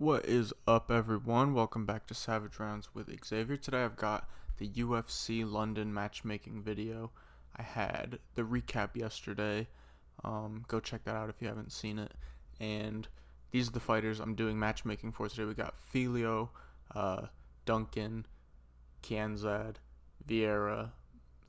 What is up, everyone? Welcome back to Savage Rounds with Xavier. Today I've got the UFC London matchmaking video. I had the recap yesterday. Go check that out if you haven't seen it. And these are the fighters I'm doing matchmaking for today. We got Filio, Duncan, Kianzad, Vieira,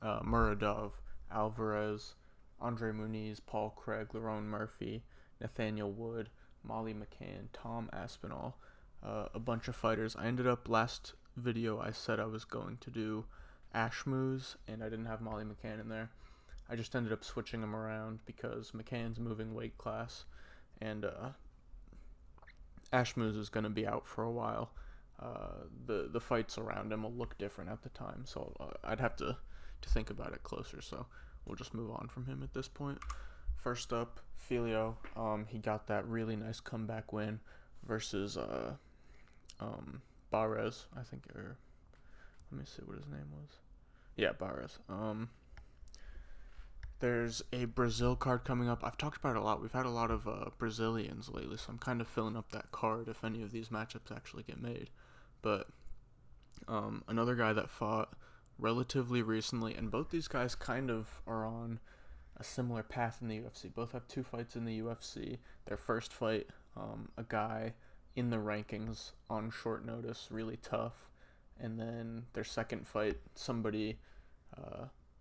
Muradov, Alvarez, Andre Muniz, Paul Craig, Lerone Murphy, Nathaniel Wood, Molly McCann, Tom Aspinall, a bunch of fighters. I ended up last video I said I was going to do Ashmoos, and I didn't have Molly McCann in there. I just ended up switching them around because McCann's moving weight class, and Ashmoos is going to be out for a while. The fights around him will look different at the time, so I'd have to think about it closer. So we'll just move on from him at this point. First up, Filio. He got that really nice comeback win versus Barres, I think. Or let me see what his name was. Yeah, Barres. There's a Brazil card coming up. I've talked about it a lot. We've had a lot of Brazilians lately, so I'm kind of filling up that card if any of these matchups actually get made. But another guy that fought relatively recently, and both these guys kind of are on a similar path in the UFC. Both have 2 fights in the UFC. Their first fight, a guy in the rankings on short notice, really tough. And then their second fight, somebody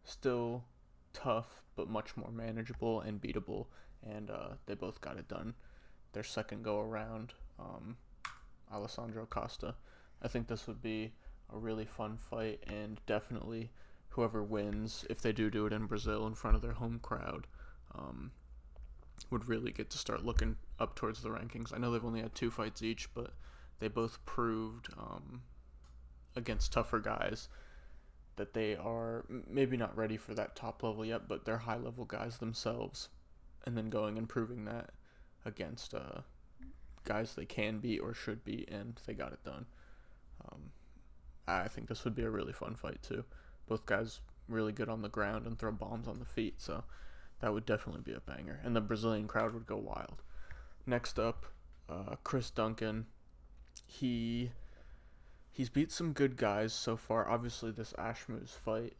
still tough, but much more manageable and beatable. And they both got it done. Their second go around, Alessandro Costa. I think this would be a really fun fight, and definitely whoever wins, if they do it in Brazil in front of their home crowd, would really get to start looking up towards the rankings. I know they've only had 2 fights each, but they both proved against tougher guys that they are maybe not ready for that top level yet, but they're high level guys themselves, and then going and proving that against guys they can be or should be, and they got it done. I think this would be a really fun fight too. Both guys really good on the ground and throw bombs on the feet, so that would definitely be a banger. And the Brazilian crowd would go wild. Next up, Chris Duncan. He's beat some good guys so far. Obviously, this Ashmoos fight,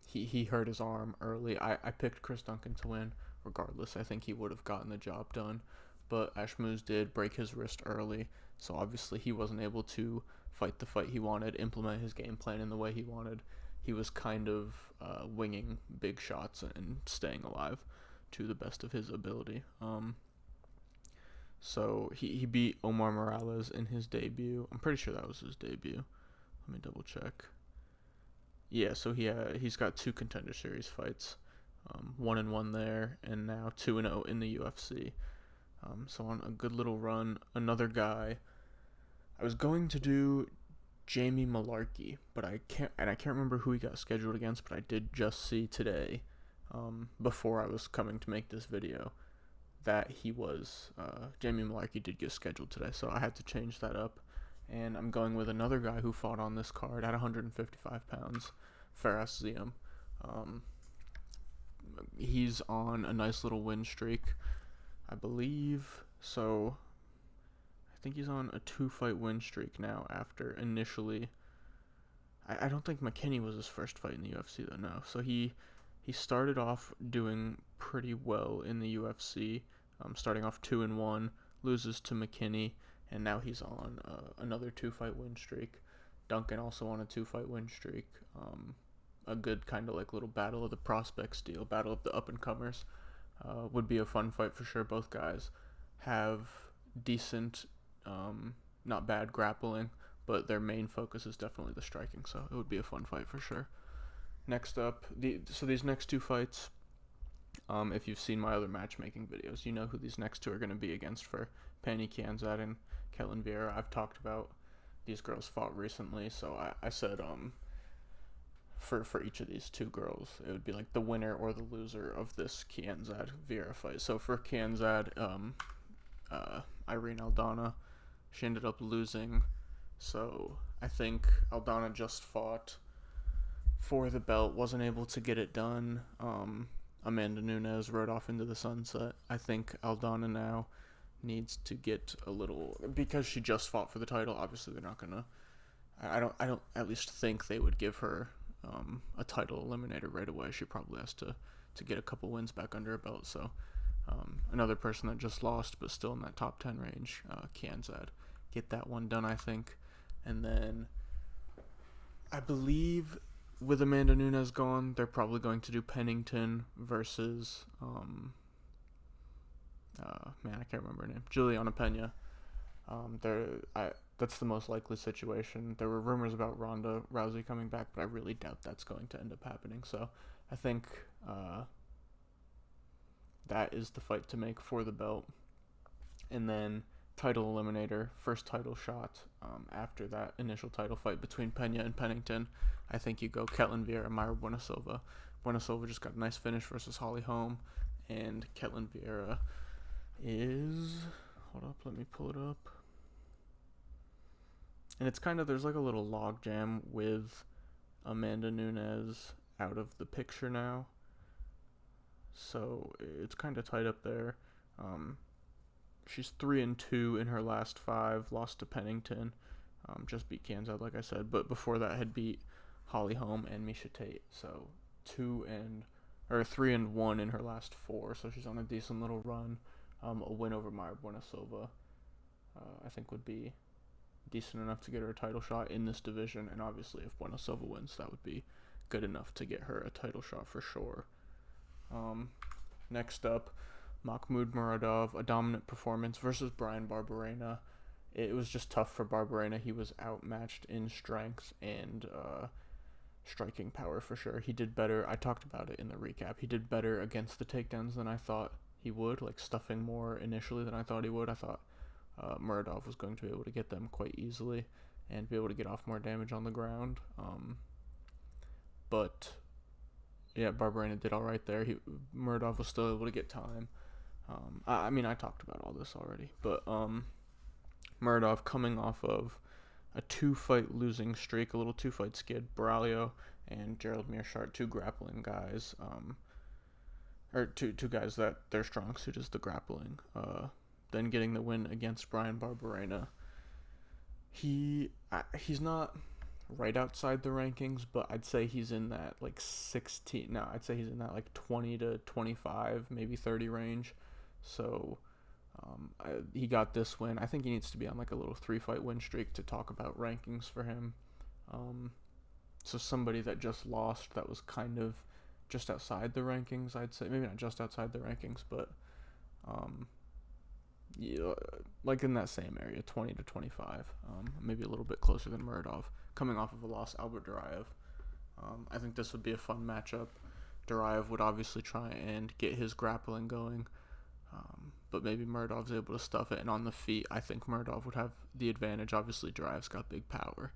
he hurt his arm early. I picked Chris Duncan to win regardless. I think he would have gotten the job done. But Ashmoos did break his wrist early, so obviously he wasn't able to fight the fight he wanted, implement his game plan in the way he wanted. He was kind of winging big shots and staying alive to the best of his ability. So he beat Omar Morales in his debut. I'm pretty sure that was his debut. Let me double check. Yeah, so he's got 2 Contender Series fights, 1-1 there, and now 2-0 in the UFC. So on a good little run. Another guy, I was going to do Jamie Malarkey, but I can't remember who he got scheduled against, but I did just see today, before I was coming to make this video, that he was, Jamie Malarkey did get scheduled today, so I had to change that up, and I'm going with another guy who fought on this card at 155 pounds, Fares Ziam. He's on a nice little win streak, I believe, so I think he's on a 2-fight win streak now after initially, I don't think McKinney was his first fight in the UFC though, no. So he started off doing pretty well in the UFC, starting off 2-1, loses to McKinney, and now he's on another 2-fight win streak. Duncan also on a 2-fight win streak. A good kind of like little battle of the prospects deal, battle of the up-and-comers. Would be a fun fight for sure. Both guys have decent, not bad grappling, but their main focus is definitely the striking, so it would be a fun fight for sure. Next up, these next 2 fights, if you've seen my other matchmaking videos, you know who these next 2 are going to be against for Pannie Kianzad and Ketlen Vieira. I've talked about these girls fought recently, so I said for each of these 2 girls, it would be like the winner or the loser of this Kianzad Vieira fight. So for Kianzad, Irene Aldana, she ended up losing. So I think Aldana just fought for the belt, wasn't able to get it done. Amanda Nunes rode off into the sunset. I think Aldana now needs to get a little, because she just fought for the title. Obviously, they're not gonna. I don't at least think they would give her a title eliminator right away. She probably has to get a couple wins back under her belt. So another person that just lost but still in that top 10 range, Kanzad, get that one done, I think. And then I believe with Amanda Nunes gone, they're probably going to do Pennington versus man, I can't remember her name, Juliana Pena. That's the most likely situation. There were rumors about Ronda Rousey coming back, but I really doubt that's going to end up happening. So I think that is the fight to make for the belt. And then title eliminator, first title shot after that initial title fight between Pena and Pennington. I think you go Ketlin Vieira, Mayra Bueno Silva. Bueno Silva just got a nice finish versus Holly Holm, and Ketlin Vieira is... Hold up, let me pull it up. And it's kind of, there's like a little log jam with Amanda Nunes out of the picture now. So it's kind of tight up there. She's 3-2 in her last 5, lost to Pennington. Just beat Kanzad, like I said. But before that had beat Holly Holm and Miesha Tate. So 3-1 in her last 4. So she's on a decent little run. A win over Mayra Bueno Silva, I think, would be decent enough to get her a title shot in this division. And obviously, if Bueno Silva wins, that would be good enough to get her a title shot for sure. Next up, Mahmoud Muradov, a dominant performance versus Bryan Barberena. It was just tough for Barberena. He was outmatched in strength and striking power for sure. He did better. I talked about it in the recap. He did better against the takedowns than I thought he would, like stuffing more initially than I thought he would. I thought Muradov was going to be able to get them quite easily and be able to get off more damage on the ground. But yeah, Barberena did all right there. Muradov was still able to get time. I mean, I talked about all this already, but Muradov coming off of a 2-fight losing streak, a little 2-fight skid. Braulio and Gerald Meerschaert, 2 grappling guys, or two guys that their strong suit is the grappling. Then getting the win against Bryan Barberena. He's not right outside the rankings, but I'd say he's in that like 16. No, I'd say he's in that like 20 to 25, maybe 30 range. So he got this win. I think he needs to be on like a little 3-fight win streak to talk about rankings for him. So somebody that just lost, that was kind of just outside the rankings, I'd say. Maybe not just outside the rankings, but yeah, like in that same area, 20 to 25, maybe a little bit closer than Muradov, coming off of a loss, Albert Duraev. I think this would be a fun matchup. Duraev would obviously try and get his grappling going, but maybe Muradov's able to stuff it, and on the feet, I think Muradov would have the advantage. Obviously, Duraev's got big power,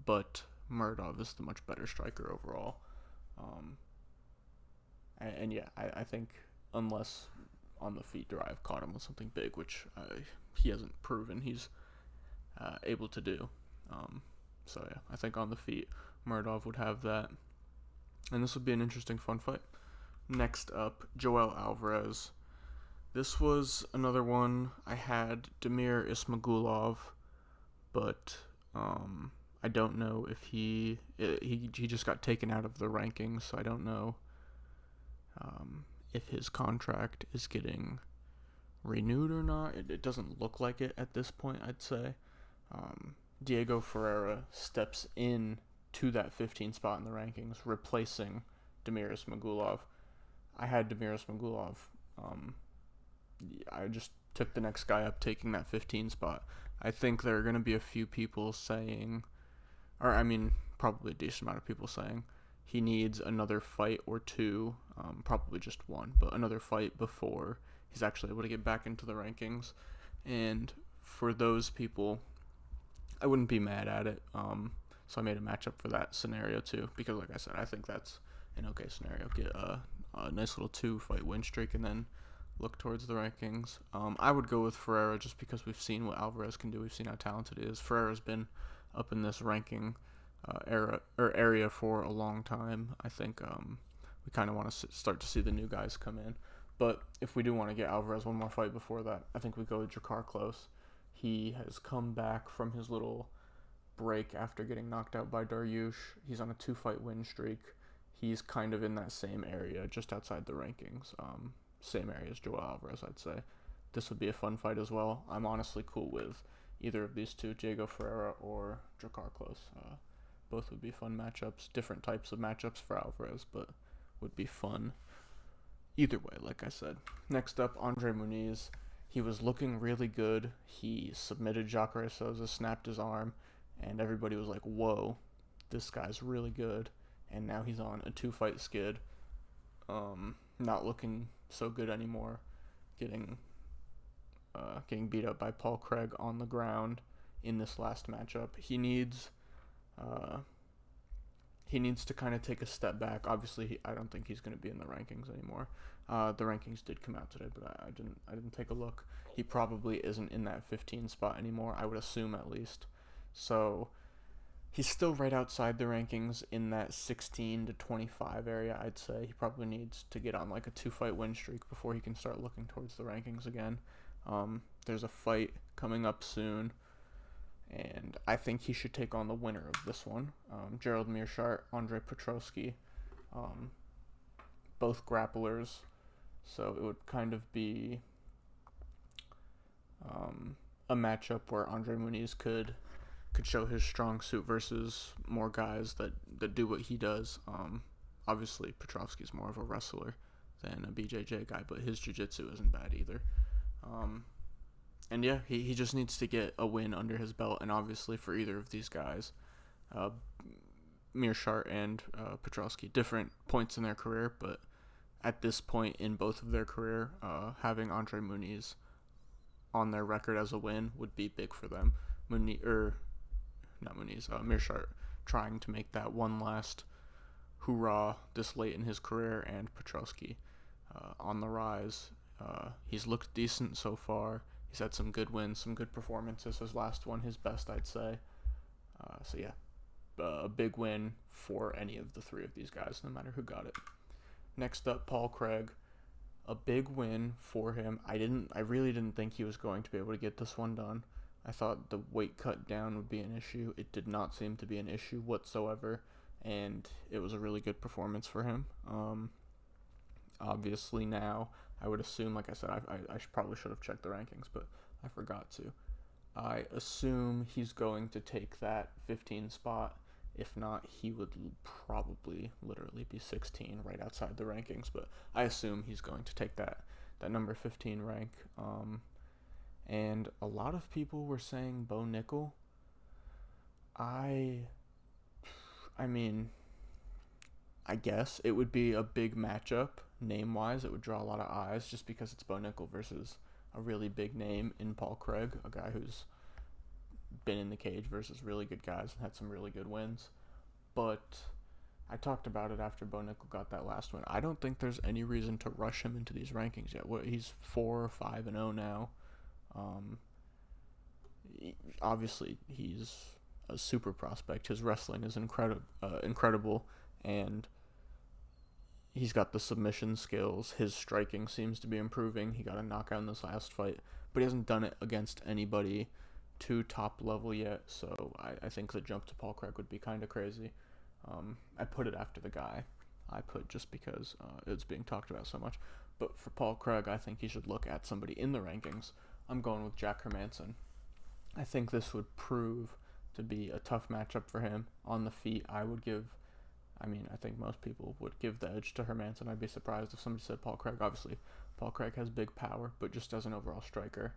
but Muradov is the much better striker overall. And yeah, I think unless on the feet Duraev caught him with something big, which he hasn't proven he's able to do. So yeah, I think on the feet Muradov would have that, and this would be an interesting, fun fight. Next up, Joel Alvarez. This was another one. I had Damir Ismagulov, but I don't know if he just got taken out of the rankings, so I don't know if his contract is getting renewed or not. It doesn't look like it at this point, I'd say. Diego Ferreira steps in to that 15 spot in the rankings, replacing Damir Ismagulov. I had Damir Ismagulov. I just took the next guy up, taking that 15 spot. I think there are going to be a few people saying, or I mean, probably a decent amount of people saying, he needs another fight or 2, probably just 1, but another fight before he's actually able to get back into the rankings. And for those people, I wouldn't be mad at it. So I made a matchup for that scenario too, because like I said, I think that's an okay scenario. Get a nice little 2-fight win streak and then look towards the rankings. I would go with Ferreira just because we've seen what Alvarez can do. We've seen how talented he is. Ferreira's been up in this ranking area for a long time. I think we kind of want to start to see the new guys come in. But if we do want to get Alvarez one more fight before that, I think we go with Jakar Close. He has come back from his little break after getting knocked out by Dariush. He's on a 2-fight win streak. He's kind of in that same area, just outside the rankings. Same area as Joel Alvarez, I'd say. This would be a fun fight as well. I'm honestly cool with either of these two, Diego Ferreira or Jakar Close. Both would be fun matchups. Different types of matchups for Alvarez, but would be fun either way, like I said. Next up, Andre Muniz. He was looking really good. He submitted Jacare Souza, snapped his arm, and everybody was like, whoa, this guy's really good. And now he's on a 2-fight skid. Not looking so good anymore. Getting beat up by Paul Craig on the ground in this last matchup. He needs to kind of take a step back. Obviously, I don't think he's going to be in the rankings anymore. The rankings did come out today, but I didn't take a look. He probably isn't in that 15 spot anymore, I would assume at least. So he's still right outside the rankings in that 16 to 25 area, I'd say. He probably needs to get on like a 2-fight win streak before he can start looking towards the rankings again. There's a fight coming up soon, and I think he should take on the winner of this one. Gerald Meerschaert, Andre Petroski, both grapplers, so it would kind of be a matchup where Andre Muniz could show his strong suit versus more guys that do what he does. Obviously, Petrovsky's more of a wrestler than a BJJ guy, but his jiu-jitsu isn't bad either. And yeah, he just needs to get a win under his belt, and obviously for either of these guys, Meerschaert and Petrovsky, different points in their career, but at this point in both of their career, having Andre Muniz on their record as a win would be big for them. Meerschaert trying to make that one last hoorah this late in his career, and Petrovsky on the rise. He's looked decent so far. He's had some good wins, some good performances. His last one, his best, I'd say. So yeah, a big win for any of the three of these guys, no matter who got it. Next up, Paul Craig. A big win for him. I really didn't think he was going to be able to get this one done. I thought the weight cut down would be an issue. It did not seem to be an issue whatsoever, and it was a really good performance for him. Obviously now, I would assume, like I said, I probably should have checked the rankings, but I forgot to. I assume he's going to take that 15 spot. If not, he would probably literally be 16, right outside the rankings, but I assume he's going to take that number 15 rank. And a lot of people were saying Bo Nickel. I mean, I guess it would be a big matchup, name-wise. It would draw a lot of eyes just because it's Bo Nickel versus a really big name in Paul Craig, a guy who's been in the cage versus really good guys and had some really good wins. But I talked about it after Bo Nickel got that last win. I don't think there's any reason to rush him into these rankings yet. He's 4 or 5-0 now. Obviously, he's a super prospect. His wrestling is incredible, and he's got the submission skills. His striking seems to be improving. He got a knockout in this last fight, but he hasn't done it against anybody too top level yet, so I think the jump to Paul Craig would be kind of crazy. I put it after the guy I put just because it's being talked about so much. But for Paul Craig, I think he should look at somebody in the rankings. I'm going with Jack Hermansson. I think this would prove to be a tough matchup for him. On the feet, I think most people would give the edge to Hermansson. I'd be surprised if somebody said Paul Craig. Obviously, Paul Craig has big power, but just as an overall striker,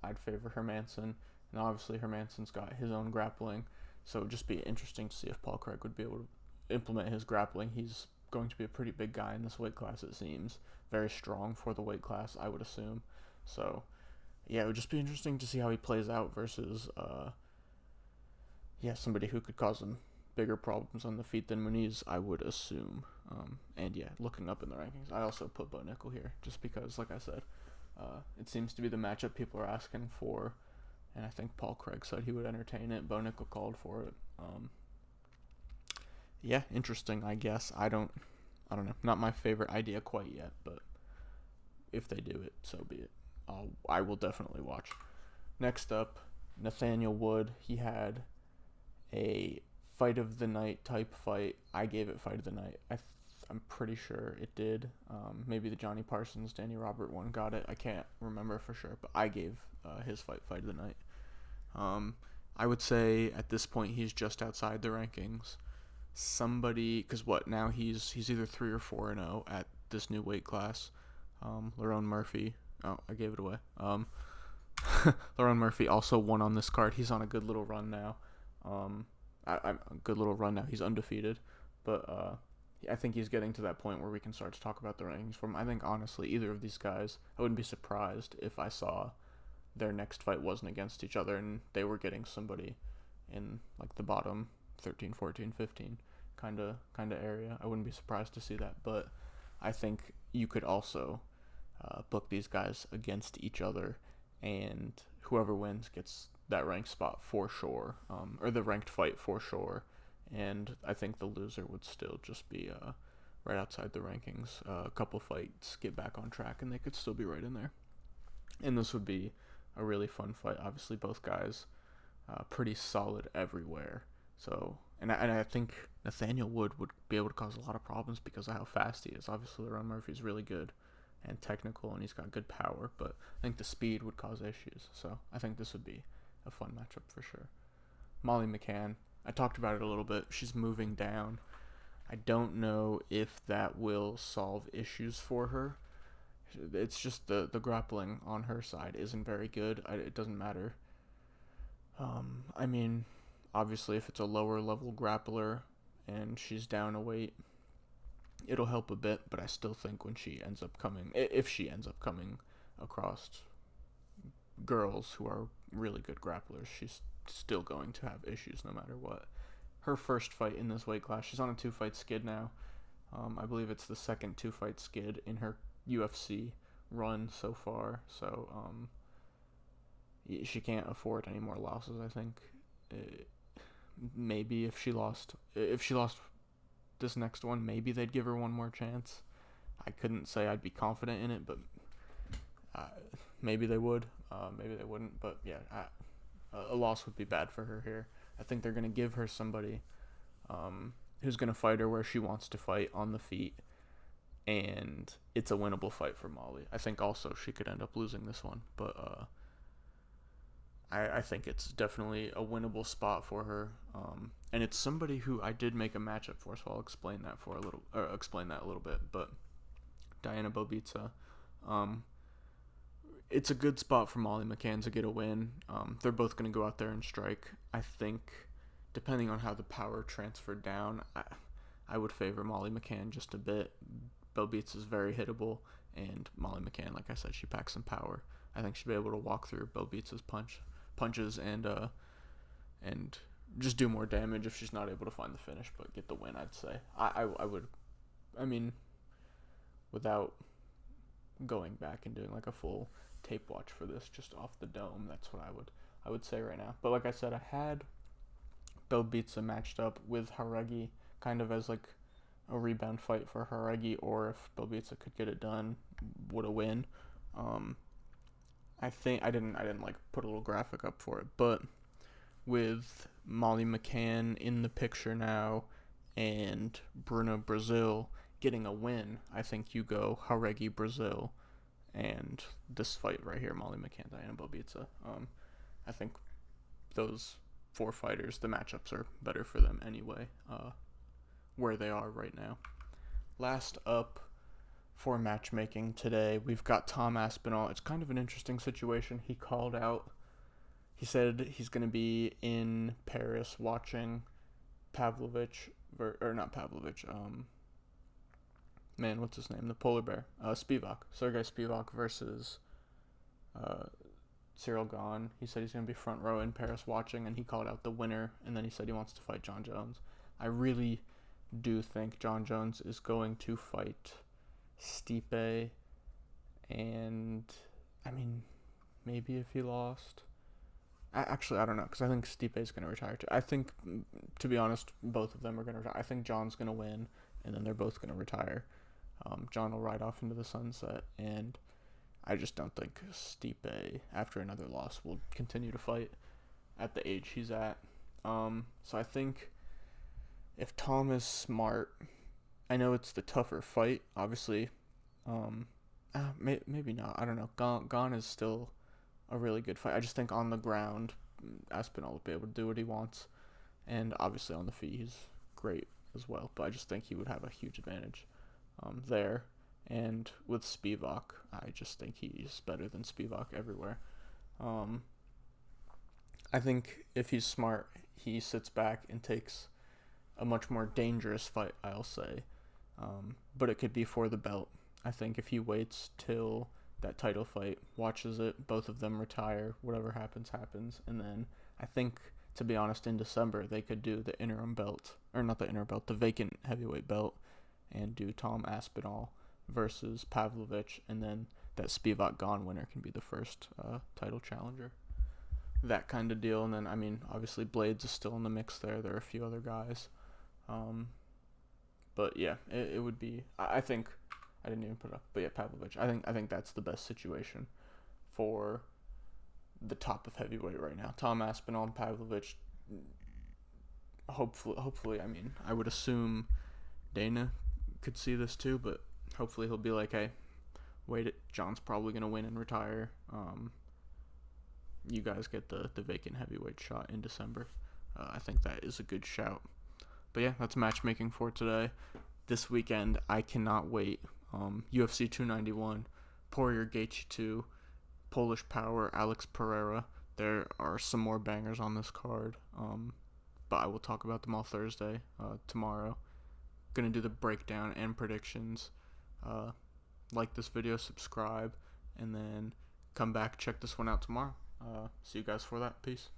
I'd favor Hermansson. And obviously, Hermansson's got his own grappling, so it would just be interesting to see if Paul Craig would be able to implement his grappling. He's going to be a pretty big guy in this weight class, it seems. Very strong for the weight class, I would assume. So, yeah, it would just be interesting to see how he plays out versus, somebody who could cause him bigger problems on the feet than Muniz, I would assume. And yeah, looking up in the rankings, I also put Bo Nickel here, just because, like I said, it seems to be the matchup people are asking for, and I think Paul Craig said he would entertain it. Bo Nickel called for it. Interesting, I guess. I don't know. Not my favorite idea quite yet, but if they do it, so be it. I will definitely watch. Next up, Nathaniel Wood. He had a fight of the night type fight. I gave it fight of the night. I'm pretty sure it did. Maybe the Johnny Parsons, Danny Robert one got it. I can't remember for sure, but I gave his fight of the night. I would say at this point he's just outside the rankings. Because now he's either 3 or 4-0 at this new weight class. Lerone Murphy. Oh, I gave it away. Lerone Murphy also won on this card. He's on a good little run now. He's undefeated, but I think he's getting to that point where we can start to talk about the rankings for him. I think honestly, either of these guys, I wouldn't be surprised if I saw their next fight wasn't against each other and they were getting somebody in like the bottom 13, 14, 15 kind of area. I wouldn't be surprised to see that, but I think you could also book these guys against each other, and whoever wins gets that ranked spot for sure, or the ranked fight for sure, and I think the loser would still just be right outside the rankings. A couple fights get back on track, and they could still be right in there. And this would be a really fun fight. Obviously, both guys pretty solid everywhere. So, and I think Nathaniel Wood would be able to cause a lot of problems because of how fast he is. Obviously, Lerone Murphy's really good and technical, and he's got good power, but I think the speed would cause issues. So I think this would be a fun matchup for sure. Molly McCann, I talked about it a little bit. She's moving down. I don't know if that will solve issues for her. It's just the grappling on her side isn't very good. It doesn't matter. I mean, obviously, if it's a lower level grappler and she's down a weight, it'll help a bit, but I still think if she ends up coming across girls who are really good grapplers, she's still going to have issues no matter what. Her first fight in this weight class, she's on a 2-fight skid now. I believe it's the second 2-fight skid in her UFC run so far, so she can't afford any more losses, I think. Maybe if she lost this next one, maybe they'd give her one more chance. I couldn't say I'd be confident in it, but maybe they would. Maybe they wouldn't, but yeah, a loss would be bad for her here. I think they're going to give her somebody who's going to fight her where she wants to fight on the feet, and it's a winnable fight for Molly. I think also she could end up losing this one, but I think it's definitely a winnable spot for her, and it's somebody who I did make a matchup for, so I'll explain that a little bit. But Diana Bobitsa, it's a good spot for Molly McCann to get a win. They're both going to go out there and strike. I think, depending on how the power transferred down, I would favor Molly McCann just a bit. Bobitsa is very hittable, and Molly McCann, like I said, she packs some power. I think she'll be able to walk through Bobitsa's punches and just do more damage if she's not able to find the finish, but get the win, I'd say. I would, I mean, without going back and doing like a full tape watch for this, just off the dome, that's what I would say right now. But like I said, I had Bobitsa matched up with Haregi kind of as like a rebound fight for Haregi, or if Bobitsa could get it done, would a win. I think I didn't like put a little graphic up for it, but with Molly McCann in the picture now and Bruna Brazil getting a win, I think you go Haregi Brazil and this fight right here, Molly McCann, Diana Bobitsa. I think those 4 fighters, the matchups are better for them anyway, where they are right now. Last up for matchmaking today, we've got Tom Aspinall. It's kind of an interesting situation. He called out, he said he's going to be in Paris watching what's his name? The polar bear. Sergey Spivak versus Cyril Gahn. He said he's going to be front row in Paris watching, and he called out the winner, and then he said he wants to fight John Jones. I really do think John Jones is going to fight Stipe, and I mean, maybe if he lost, I don't know, because I think Stipe is going to retire too. I think, to be honest, both of them are going to retire. I think John's going to win, and then they're both going to retire. John will ride off into the sunset, and I just don't think Stipe, after another loss, will continue to fight at the age he's at. So I think if Tom is smart, I know it's the tougher fight, obviously. Maybe not. I don't know. Gone is still a really good fight. I just think on the ground, Aspinall would be able to do what he wants, and obviously on the feet, he's great as well. But I just think he would have a huge advantage there. And with Spivak, I just think he's better than Spivak everywhere. I think if he's smart, he sits back and takes a much more dangerous fight, I'll say. But it could be for the belt. I think if he waits till that title fight, watches it, both of them retire, whatever happens, happens. And then I think, to be honest, in December, they could do the interim belt, or not the interim belt, the vacant heavyweight belt, and do Tom Aspinall versus Pavlovich, and then that Spivak Gone winner can be the first title challenger. That kind of deal. And then, I mean, obviously Blades is still in the mix there. There are a few other guys. But yeah, it would be, I think, I didn't even put it up, but yeah, Pavlovich. I think that's the best situation for the top of heavyweight right now. Tom Aspinall and Pavlovich. Hopefully, I mean, I would assume Dana could see this too, but hopefully he'll be like, hey, wait it, John's probably gonna win and retire. You guys get the vacant heavyweight shot in December. I think that is a good shout. But yeah, that's matchmaking for today. This weekend, I cannot wait. UFC 291, Porrier Gaethje 2, Polish Power, Alex Pereira. There are some more bangers on this card, but I will talk about them all Thursday, tomorrow. Gonna do the breakdown and predictions. Like this video, subscribe, and then come back, check this one out tomorrow. See you guys for that. Peace.